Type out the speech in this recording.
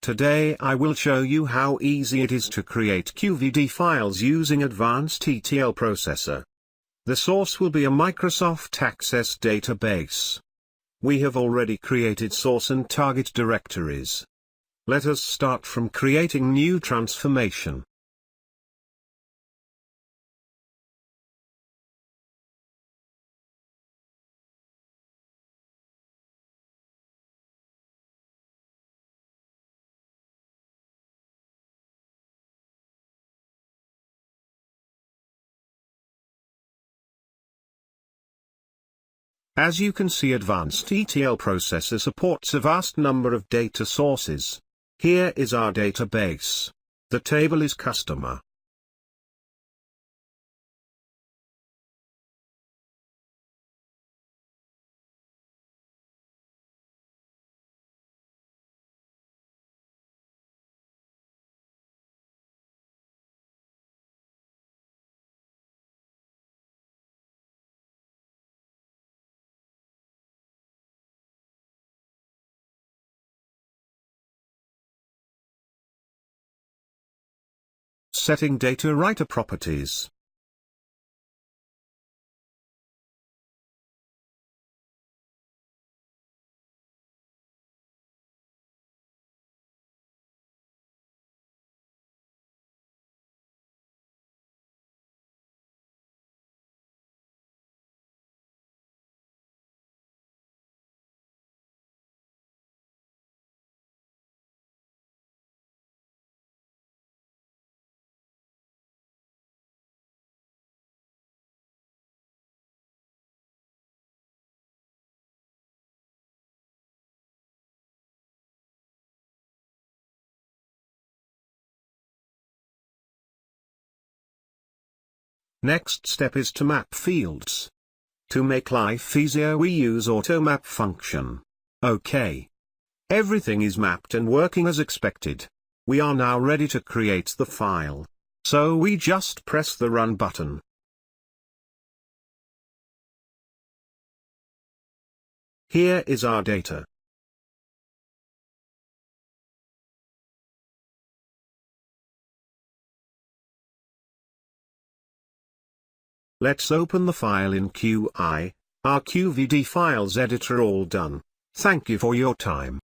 Today I will show you how easy it is to create QVD files using Advanced ETL processor. The source will be a Microsoft Access database. We have already created source and target directories. Let us start from creating new transformation. As you can see, Advanced ETL processor supports a vast number of data sources. Here is our database. The table is customer. Setting data writer properties. Next step is to map fields. To make life easier, we use AutoMap function. OK. Everything is mapped and working as expected. We are now ready to create the file. So we just press the Run button. Here is our data. Let's open the file in Qi. Our QVD files editor all done. Thank you for your time.